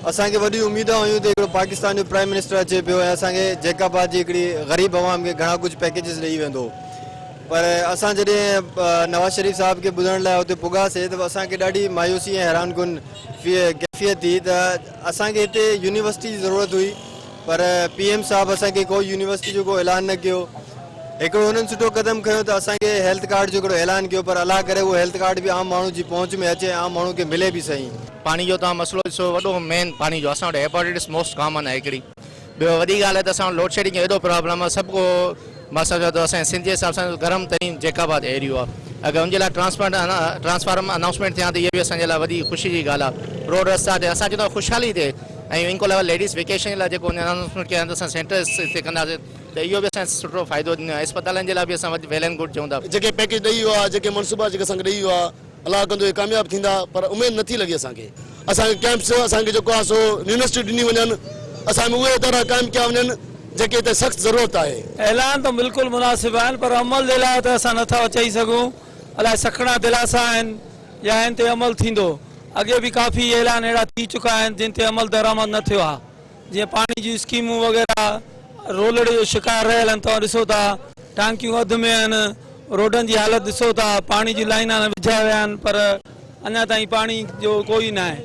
असांखे वॾी उम्मीद हुयूं त पाकिस्तान जो प्राइम मिनिस्टर अचे पियो ऐं असांखे जैकाबाद जी हिकिड़ी ग़रीब आवाम खे घणा कुछ पैकेजिस ॾेई वेंदो। पर असां जॾहिं नवाज़ शरीफ साहब के ॿुधण लाइ हुते पुगासीं त असांखे ॾाढी मायूसी ऐं हैरानकुन कैफ़ियत थी त असांखे हिते यूनिवर्सिटी जी ज़रूरत हुई, पर PM साहब असांखे कोई यूनिवर्सिटी जो कोई ऐलान न कयो। हिकिड़ो हुननि सुठो क़दम खयो त असांखे हेल्थ कार्ड जो हिकिड़ो ऐलान कयो, पर अलाह करे उहो हेल्थ कार्ड भी आम माण्हू जी पहुंच में अचे, आम माण्हू खे मिले भी सही। पानी जो तव्हां मसलो ॾिसो, वॾो मेन पानी जो असां वटि हेपेटाइटिस मोस्ट कॉमन आहे हिकिड़ी। ॿियो वॾी ॻाल्हि आहे त असां लोड शेडिंग जो एॾो प्रॉब्लम आहे, सभु को मां सम्झां थो असांजे सिंध जे हिसाब सां गरम तरीन जैकाबाद एरियो आहे। अगरि उनजे लाइ ट्रांसफार्म अनाउंसमेंट थिया त इहा बि असांजे लाइ वॾी ख़ुशी जी ॻाल्हि आहे। रोड रस्ता ते असां चवंदा ख़ुशहाली थिए ऐं इनखां अलावा लेडीज़ वेकेशन जे लाइ जेको अनाउंसमेंट कया त असां सेंटर्स हिते कंदासीं त इहो बि असांखे सुठो फ़ाइदो ॾींदो आहे। अस्पतालनि जे लाइ बि असां वेल एंड गुड चऊं था। जेके पैकेज ॾेई वियो आहे, जेके मनसूबा जेके असांखे ॾेई वियो आहे, अलाह कंदो इहे कामयाबु थींदा, पर उमेदु नथी लॻे असांखे। असांखे कैंप्स असांखे जेको आहे सो यूनिवर्सिटी ॾिनी वञनि, असां में उहे इदारा क़ाइमु कया वञनि जेके हिते सख़्तु ज़रूरत आहे। ऐलान तो बिल्कुलु मुनासिबु आहिनि, पर अमल जे लाइ त असां नथा चई सघूं अलाए सखणा दिलासा आहिनि या हिन ते अमल थींदो। अॻे बि काफ़ी ऐलान अहिड़ा थी चुका आहिनि जिन ते अमल दरामद न थियो आहे। जीअं पाणी जी स्कीमूं वग़ैरह रोलड़े जो शिकार रहियल आहिनि, तव्हां ॾिसो था टांकियूं अधु में आहिनि, रोडनि जी हालत ॾिसो था, पाणी जी लाइना विझा विया आहिनि, पर अञा ताईं पाणी जो कोई न आहे।